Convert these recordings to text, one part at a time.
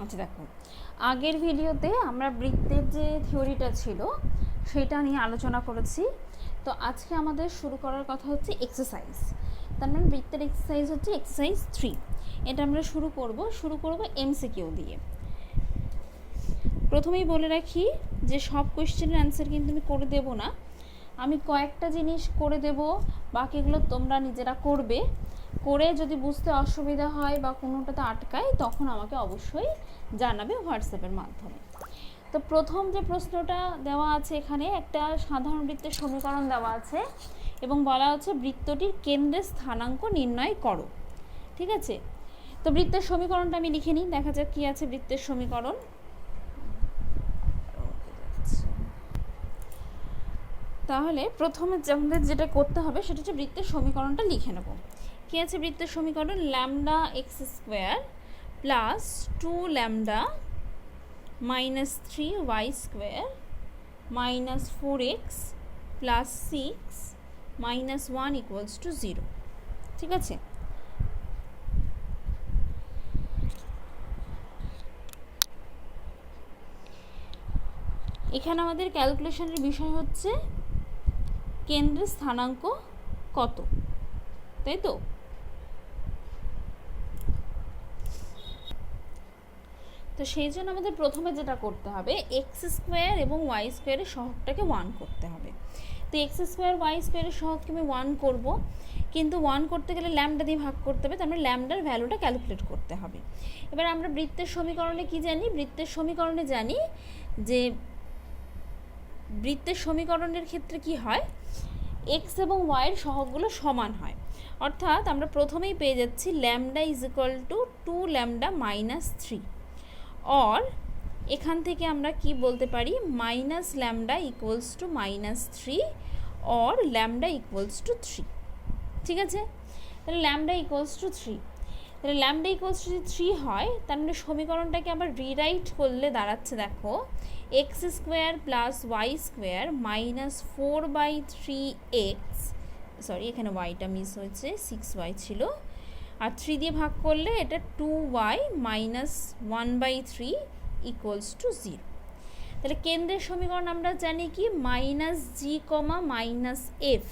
আচ্ছা দেখো, আগের ভিডিওতে আমরা বৃত্তের যে থিওরিটা ছিল সেটা নিয়ে আলোচনা করেছি। তো আজকে আমাদের শুরু করার কথা হচ্ছে এক্সারসাইজ। তার মানে বৃত্তের এক্সারসাইজ হচ্ছে এক্সারসাইজ 3। এটা আমরা শুরু করব এমসিকিউ দিয়ে। প্রথমেই বলে রাখি যে সব কোয়েশ্চেনের অ্যান্সার কিন্তু আমি করে দেব না, আমি কয়েকটা জিনিস করে দেব, বাকিগুলো তোমরা নিজেরা করবে। করে যদি বুঝতে অসুবিধা হয় বা কোনোটাতে আটকায় তখন আমাকে অবশ্যই জানাবে হোয়াটসঅ্যাপের মাধ্যমে। তো প্রথম যে প্রশ্নটা দেওয়া আছে এখানে একটা সাধারণ বৃত্তের সমীকরণ দেওয়া আছে এবং বলা হচ্ছে বৃত্তটির কেন্দ্রের স্থানাঙ্ক নির্ণয় করো। ঠিক আছে, তো বৃত্তের সমীকরণটা আমি লিখে নিই, দেখা যাক কী আছে বৃত্তের সমীকরণ। তাহলে প্রথমে আমাদের যেটা করতে হবে সেটা হচ্ছে বৃত্তের সমীকরণটা লিখে নেব। কী আছে বৃত্তের সমীকরণ? Lambda x square plus 2 lambda minus 3 y square minus 4x plus 6 minus 1 equals to 0। ঠিক আছে, এখানে আমাদের ক্যালকুলেশনের বিষয় হচ্ছে কেন্দ্রের স্থানাঙ্ক কত, তাই তো? তো সেই জন্য আমাদের প্রথমে যেটা করতে হবে এক্স স্কোয়ার এবং ওয়াই স্কোয়ারের সহগটাকে 1 করতে হবে। তো এক্স স্কোয়ার ওয়াই স্কোয়ারের সহগকে আমি 1 করব, কিন্তু 1 করতে গেলে ল্যামডা দিয়ে ভাগ করতে হবে, তার মানে ল্যামডার ভ্যালুটা ক্যালকুলেট করতে হবে। এবার আমরা বৃত্তের সমীকরণে কি জানি? বৃত্তের সমীকরণে জানি যে বৃত্তের সমীকরণের ক্ষেত্রে কি হয়, এক্স এবং ওয়াইয়ের সহগগুলো সমান হয়। অর্থাৎ আমরা প্রথমেই পেয়ে যাচ্ছি lambda is equal two 2 lambda minus 3, or এখান থেকে আমরা কি বলতে পারি, minus lambda equals to minus 3 or lambda equals to 3। ঠিক আছে, তাহলে ল্যামডা ইকুয়ালস টু 3, তাহলে ল্যামডা ইকুয়ালস টু 3 হয়, তার মানে সমীকরণটাকে আবার রিরাইট করলে দাঁড়াচ্ছে দেখো x square plus y square minus 4/3x, sorry এখানে ওয়াইটা মিস হয়েছে, 6y ছিল, আর 3 দিয়ে ভাগ করলে এটা 2y মাইনাস 1/3 ইকুয়ালস টু 0। তাহলে কেন্দ্রের সমীকরণ আমরা জানি কি, মাইনাস জি কমা মাইনাস এফ।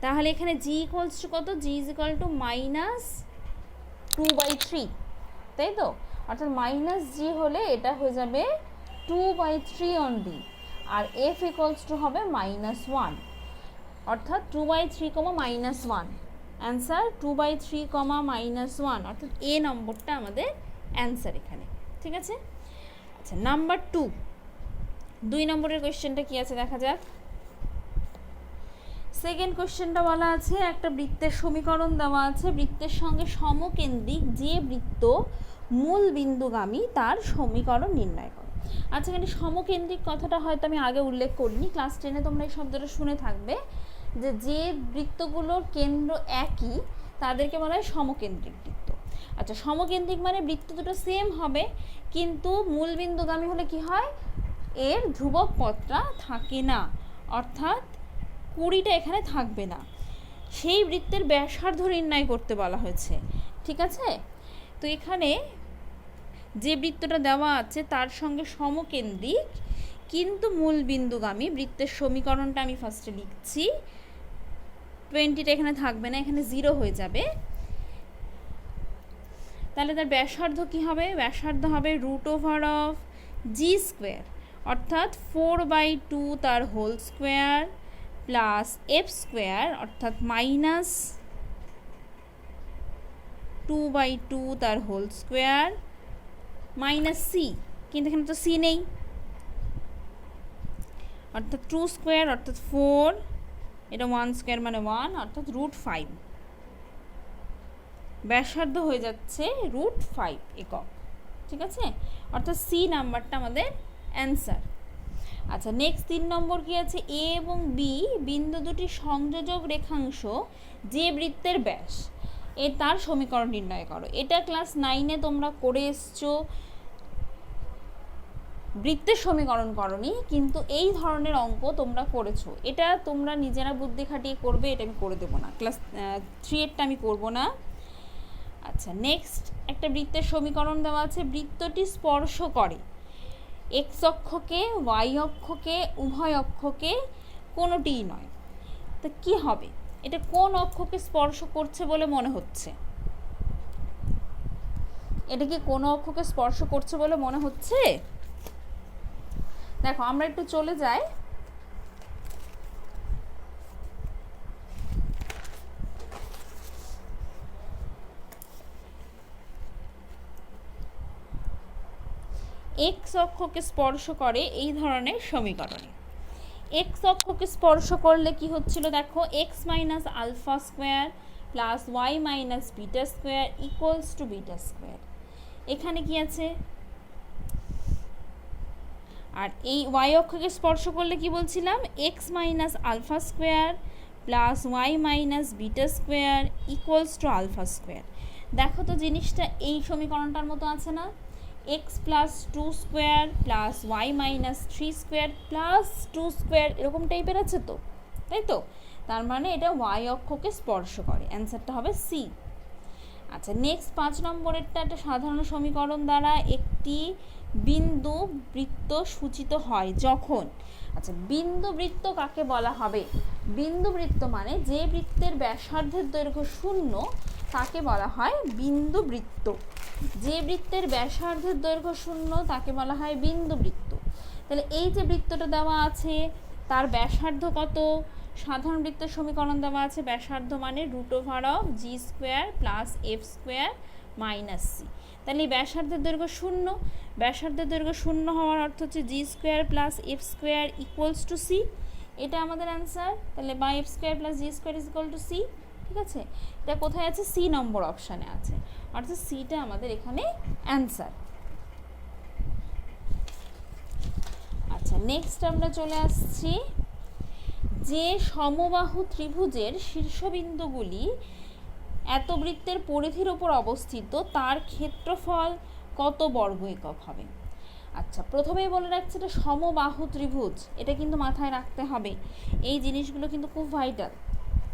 তাহলে এখানে জি ইকুয়ালস টু কত? জি ইজ ইকুয়াল টু মাইনাস 2/3, তাই তো? অর্থাৎ মাইনাস জি হলে এটা হয়ে যাবে 2/3 অনলি, আর এফ ইকুয়ালস টু হবে মাইনাস 1, অর্থাৎ 2/3 comma minus 1। Answer 2/3 comma minus 1, অর্থাৎ এ নম্বরটা আমাদের অ্যান্সার এখানে। ঠিক আছে, আচ্ছা নাম্বার 2, 2 নম্বরের কোয়েশ্চেনটা কী আছে দেখা যাক। সেকেন্ড কোয়েশ্চেনটা বলা আছে একটা বৃত্তের সমীকরণ দেওয়া আছে, বৃত্তের সঙ্গে সমকেন্দ্রিক যে বৃত্ত মূল বিন্দুগামী তার সমীকরণ নির্ণয় করো। আচ্ছা, এখানে সমকেন্দ্রিক কথাটা হয়তো আমি আগে উল্লেখ করিনি, ক্লাস 10-এ তোমরা এই শব্দটা শুনে থাকবে যে যে বৃত্তগুলোর কেন্দ্র একই তাদেরকে বলা হয় সমকেন্দ্রিক বৃত্ত। আচ্ছা, সমকেন্দ্রিক মানে বৃত্ত দুটো সেম হবে, কিন্তু মূল বিন্দুগামী হলে কি হয়, এর ধ্রুবক পদটা থাকে না, অর্থাৎ 20টা এখানে থাকবে না। সেই বৃত্তের ব্যাসার্ধ নির্ণয় করতে বলা হয়েছে। ঠিক আছে, তো এখানে যে বৃত্তটা দেওয়া আছে তার সঙ্গে সমকেন্দ্রিক কিন্তু মূল বিন্দুগামী বৃত্তের সমীকরণটা আমি ফার্স্টে লিখছি। 20টা এখানে থাকবে না, এখানে 0 হয়ে যাবে। তাহলে তার ব্যাসার্ধ কি হবে? ব্যাসার্ধ হবে √ওভার জি স্কোয়ার, অর্থাৎ 4/2 তার whole square plus F square, অর্থাৎ মাইনাস 2/2 তার হোল স্কোয়ার মাইনাস সি, কিন্তু এখানে তো সি নেই, অর্থাৎ 2 স্কোয়ার অর্থাৎ 4, এটা 1 স্কোয়ার মানে 1, অর্থাৎ √5। ব্যাসার্ধ হয়ে যাচ্ছে √5 একক। ঠিক আছে, অর্থাৎ সি নাম্বারটা আমাদের অ্যান্সার। আচ্ছা, নেক্সট 3 নম্বর কি আছে, এ এবং বি বিন্দু দুটি সংযোজক রেখাংশ যে বৃত্তের ব্যাস তার সমীকরণ নির্ণয় করো। এটা ক্লাস 9-এ তোমরা করে এসছো, বৃত্তের সমীকরণ করনি, কিন্তু এই ধরনের অঙ্ক তোমরা করেছো। এটা তোমরা নিজেরা বুদ্ধি খাটিয়ে করবে, এটা আমি করে দেবো না, ক্লাস 3-এরটা আমি করবো না। আচ্ছা, নেক্সট একটা বৃত্তের সমীকরণ দেওয়া আছে। বৃত্তটি স্পর্শ করে এক্স অক্ষকে, ওয়াই অক্ষকে, উভয় অক্ষকে, কোনোটিই নয়। তো কি হবে? এটা কোন অক্ষকে স্পর্শ করছে বলে মনে হচ্ছে? এটা কি কোনো অক্ষকে স্পর্শ করছে বলে মনে হচ্ছে? দেখো, আমরা একটু চলে যাই। এক্স অক্ষকে স্পর্শ করে এই ধরনের সমীকরণে। এক্স অক্ষকে স্পর্শ করলে কি হচ্ছিল দেখো, x minus alpha square plus y minus beta square equals to beta square. এখানে কি আছে? আর এই ওয়াই অক্ষকে স্পর্শ করলে কি বলছিলাম, x minus alpha square plus y minus beta square equals to alpha square. দেখো তো জিনিসটা এই সমীকরণটার মতো আছে না? X plus two square plus y minus three square plus two square, এরকম টাইপের আছে তো, তাই তো? তার মানে এটা ওয়াই অক্ষকে স্পর্শ করে, অ্যান্সারটা হবে সি। আচ্ছা, নেক্সট 5 নম্বরেরটা একটা সাধারণ সমীকরণ দ্বারা একটি বিন্দু বৃত্ত সূচিত হয় যখন। আচ্ছা, বিন্দু বৃত্ত কাকে বলা হবে? বিন্দু বৃত্ত মানে যে বৃত্তের ব্যাসার্ধের দৈর্ঘ্য 0 তাকে বলা হয় বিন্দু বৃত্ত। যে বৃত্তের ব্যাসার্ধের দৈর্ঘ্য 0 তাকে বলা হয় বিন্দু বৃত্ত। তাহলে এই যে বৃত্তটা দেওয়া আছে তার ব্যাসার্ধ কত? সাধারণ বৃত্তের সমীকরণ দেওয়া আছে, ব্যাসার্ধ মানে √g square plus F square minus c. তাহলে এই ব্যাসার্ধের দৈর্ঘ্য 0, ব্যাসার্ধের দৈর্ঘ্য 0 হওয়ার অর্থ হচ্ছে G square plus F square equals to C. এটা আমাদের অ্যান্সার। তাহলে by F square plus G square is equal to C. ঠিক আছে, এটা কোথায় আছে? সি নম্বর অপশানে আছে, অর্থাৎ সিটা আমাদের এখানে অ্যান্সার। আচ্ছা, নেক্সট আমরা চলে আসছি যে সমবাহু ত্রিভুজের শীর্ষবিন্দুগুলি এত বৃত্তের পরিধির ওপর অবস্থিত তার ক্ষেত্রফল কত বর্গ একক হবে? আচ্ছা, প্রথমেই বলে রাখছি এটা সমবাহু ত্রিভুজ, এটা কিন্তু মাথায় রাখতে হবে। এই জিনিসগুলো কিন্তু খুব ভাইটাল,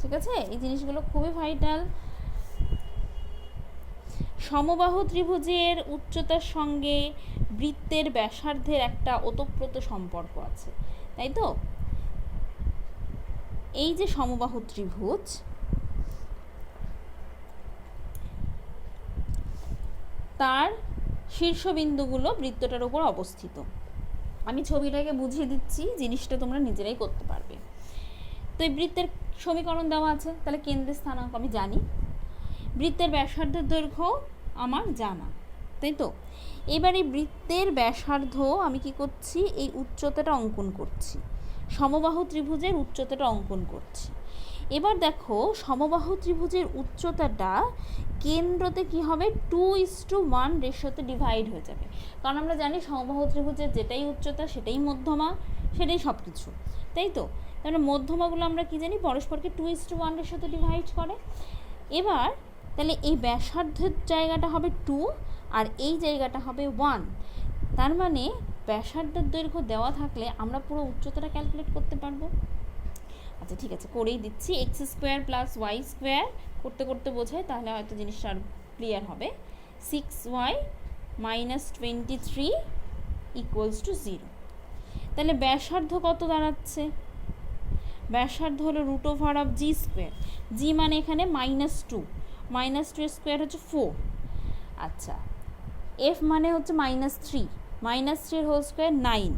ঠিক আছে? এই জিনিসগুলো খুবই ভাইটাল। সমবাহু ত্রিভুজের উচ্চতার সঙ্গে বৃত্তের ব্যাসার্ধের একটা ওতপ্রোত সম্পর্ক আছে, তাই তো? এই যে সমবাহু ত্রিভুজ, তার শীর্ষবিন্দুগুলো বৃত্তটার উপর অবস্থিত। আমি ছবিটাকে বুঝিয়ে দিচ্ছি, জিনিসটা তোমরা নিজেরাই করতে পারবে। তো এই বৃত্তের সমীকরণ দেওয়া আছে, তাহলে কেন্দ্রের স্থানাঙ্ক আমি জানি, বৃত্তের ব্যাসার্ধের দৈর্ঘ্য আমার জানা, তাই তো? এবার এই বৃত্তের ব্যাসার্ধ আমি কি করছি, এই উচ্চতাটা অঙ্কন করছি, সমবাহু ত্রিভুজের উচ্চতাটা অঙ্কন করছি। এবার দেখো, সমবাহু ত্রিভুজের উচ্চতাটা কেন্দ্রতে কি হবে, 2:1 রেশিওতে ডিভাইড হয়ে যাবে। কারণ আমরা জানি সমবাহু ত্রিভুজের যেটাই উচ্চতা সেটাই মধ্যমা, সেটাই সব কিছু, তাই তো? তাহলে মধ্যমাগুলো আমরা কি জানি, পরস্পরকে 2:1 রেশিওতে ডিভাইড করে। এবার তাহলে এই ব্যাসার্ধের জায়গাটা হবে 2 আর এই জায়গাটা হবে 1। তার মানে ব্যাসার্ধের দৈর্ঘ্য দেওয়া থাকলে আমরা পুরো উচ্চতাটা ক্যালকুলেট করতে পারবো। আচ্ছা, ঠিক আছে, করেই দিচ্ছি। X square plus y square করতে করতে বোঝায়, তাহলে হয়তো জিনিসটা আর ক্লিয়ার হবে। 6y minus 23 equals to 0। তাহলে ব্যাসার্ধ কত দাঁড়াচ্ছে? ব্যাসার্ধ হলো √g স্কোয়ার। জি মানে এখানে -2, -2 স্কোয়ার হচ্ছে 4। আচ্ছা, এফ মানে হচ্ছে -3, -3 এর হোল স্কোয়ার 9,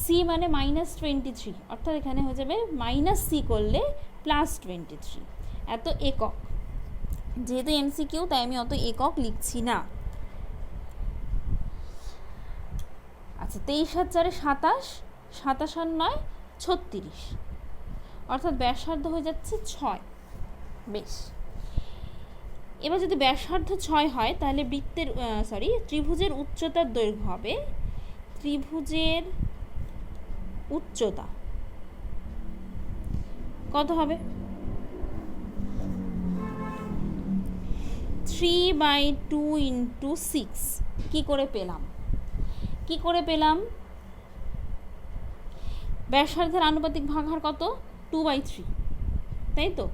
সি মানে -23, অর্থাৎ এখানে হয়ে যাবে -c করলে +23। এত একক, যেহেতু এমসিকিউ তাই আমি অত একক লিখছি না। আচ্ছা, 23 আর 4 27, 27 আর 9 36, অর্থাৎ ব্যাসার্ধ হয়ে যাচ্ছে 6। বেশ, এবার যদি ব্যাসার্ধ 6 হয় তাহলে বৃত্তের ত্রিভুজের উচ্চতার দৈর্ঘ্য হবে, ত্রিভুজের উচ্চতা কত হবে? 3/2 × 6। কি করে পেলাম? ব্যাসার্ধের আনুপাতিক ভাগহার কত? 2/3, তাই তো?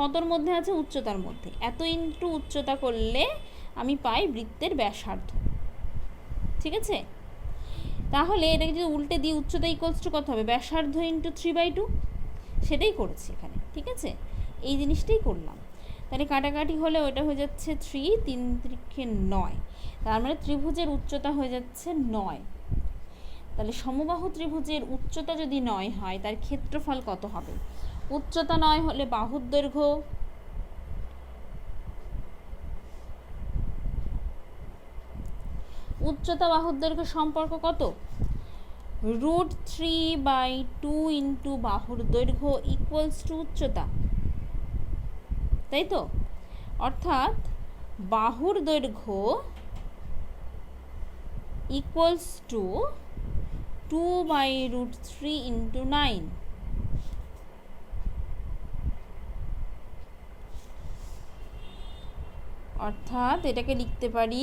কতর মধ্যে আছে? উচ্চতার মধ্যে। এত ইন্টু উচ্চতা করলে আমি পাই বৃত্তের ব্যাসার্ধ। ঠিক আছে, তাহলে এটাকে যদি উল্টে দিই, উচ্চতা ইকুয়ালস টু কত হবে? ব্যাসার্ধ ইন্টু 3/2, সেটাই করেছি এখানে। ঠিক আছে, এই জিনিসটাই করলাম। তাহলে কাটাকাটি হলে ওটা হয়ে যাচ্ছে 3, 3 × 9, তার মানে ত্রিভুজের উচ্চতা হয়ে যাচ্ছে 9। তাহলে সমবাহু ত্রিভুজের উচ্চতা যদি 9 হয়, তার ক্ষেত্রফল কত হবে? উচ্চতা 9 হলে বাহুর দৈর্ঘ্য, উচ্চতা বাহুর দৈর্ঘ্য সম্পর্ক কত? √3/2 ইন্টু বাহুর দৈর্ঘ্য ইকুয়ালস টু উচ্চতা, তাই তো? অর্থাৎ বাহুর দৈর্ঘ্য ইকুয়ালস টু 2/√3 ইন্টু 9। অর্থাৎ এটাকে লিখতে পারি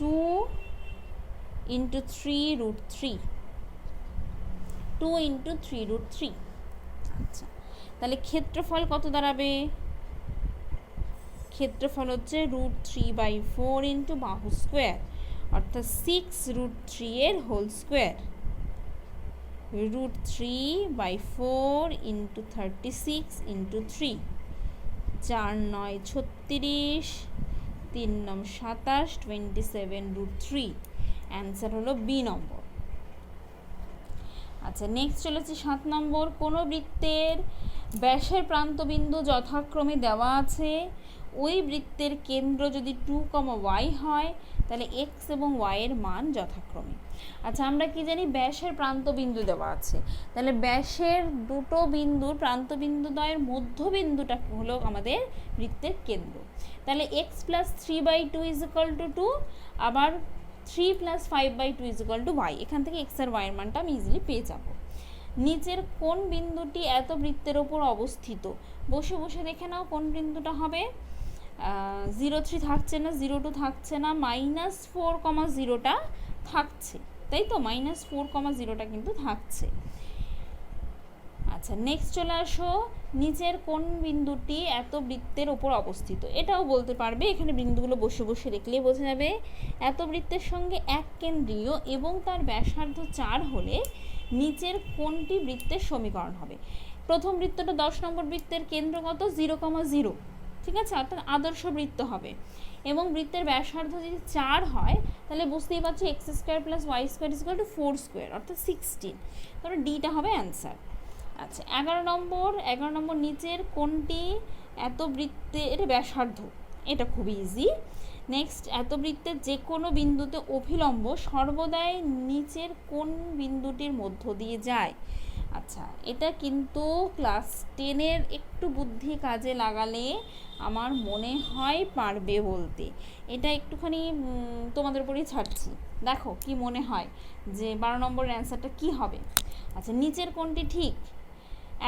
2 × 3√3, 2 × 3√3। আচ্ছা, তাহলে ক্ষেত্রফল কত দাঁড়াবে? ক্ষেত্রফল হচ্ছে √3/4 ইন্টু বাহু স্কোয়ার, অর্থাৎ 6√3 এর whole square. √3/4 into 36 into 3, 4 × 9 = 36, 3 × 9 = 27, 27√3। Answer হলো বি নম্বর। আচ্ছা, নেক্সট চলেছে 7 নম্বর। কোনো বৃত্তের ব্যাসের প্রান্তবিন্দু যথাক্রমে দেওয়া আছে, ওই বৃত্তের কেন্দ্র যদি 2, y হয়, তাহলে x এবং y এর মান যথাক্রমে। আচ্ছা, আমরা কি জানি? ব্যাসের প্রান্তবিন্দু দেওয়া আছে, তাহলে ব্যাসের দুটো বিন্দুর প্রান্তবিন্দুদ্বয়ের মধ্যবিন্দুটা হলো আমাদের বৃত্তের কেন্দ্র। তাহলে x + 3/2 = 2, আবার 3 + 5/2 = y। এখান থেকে x আর y এর মানটা আমি ইজিলি পেয়ে যাব। নিচের কোন বিন্দুটি এত বৃত্তের ওপর অবস্থিত? বসে বসে দেখে নাও কোন বিন্দুটা হবে। 0.3 থাকছে না, 0.2 থাকছে না, -4,0টা থাকছে, তাই তো? -4,0টা কিন্তু থাকছে। আচ্ছা, নেক্সট চলে আসো, নিচের কোন বিন্দুটি এত বৃত্তের ওপর অবস্থিত? এটাও বলতে পারবে, এখানে বিন্দুগুলো বসে বসে দেখলেই বোঝা যাবে। এত বৃত্তের সঙ্গে এক কেন্দ্রীয় এবং তার ব্যাসার্ধ 4 হলে নিচের কোনটি বৃত্তের সমীকরণ হবে? প্রথম বৃত্তটা 10 নম্বর বৃত্তের কেন্দ্র কত? 0,0, ঠিক আছে, অর্থাৎ আদর্শ বৃত্ত হবে। এবং বৃত্তের ব্যাসার্ধ যদি 4 হয়, তাহলে বুঝতেই পারছি x² + y² = 4², অর্থাৎ 16। তাহলে ডিটা হবে অ্যান্সার। আচ্ছা, 11 নম্বর, নিচের কোনটি এত বৃত্তের ব্যাসার্ধ? এটা খুবই ইজি। নেক্সট, এত বৃত্তের যে কোনো বিন্দুতে অভিলম্ব সর্বদাই নিচের কোন বিন্দুটির মধ্য দিয়ে যায়? আচ্ছা, এটা কিন্তু ক্লাস 10-এর একটু বুদ্ধি কাজে লাগালে আমার মনে হয় পারবে বলতে। এটা একটুখানি তোমাদের উপরেই ছাড়ছি, দেখো কি মনে হয় যে 12 নম্বরের অ্যান্সারটা কি হবে। আচ্ছা, নিচের কোনটি ঠিক?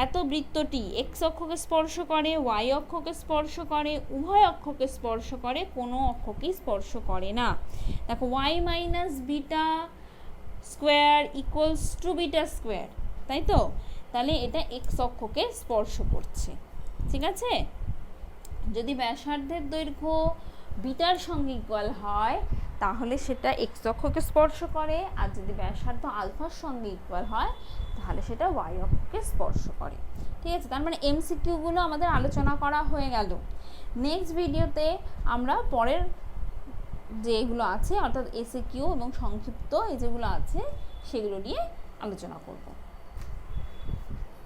এত বৃত্তটি x অক্ষকে স্পর্শ করে, y অক্ষকে স্পর্শ করে, উভয় অক্ষকে স্পর্শ করে, কোনো অক্ষকেই স্পর্শ করে না। দেখো, y - β² = β², তাই তো? তাহলে এটা x অক্ষকে স্পর্শ করছে, ঠিক আছে? যদি ব্যাসার্ধের দৈর্ঘ্য বিটার সঙ্গে ইকুয়াল হয়, তাহলে সেটা x অক্ষকে স্পর্শ করে, আর যদি ব্যাসার্ধ আলফার সঙ্গে ইকুয়াল হয়, তাহলে সেটা y অক্ষকে স্পর্শ করে। ঠিক আছে, তার মানে MCQগুলো আমাদের আলোচনা করা হয়ে গেল। নেক্সট ভিডিওতে আমরা পরের যেগুলো আছে, অর্থাৎ SAQ এবং সংক্ষিপ্ত এই যেগুলো আছে, সেগুলো নিয়ে আলোচনা করব।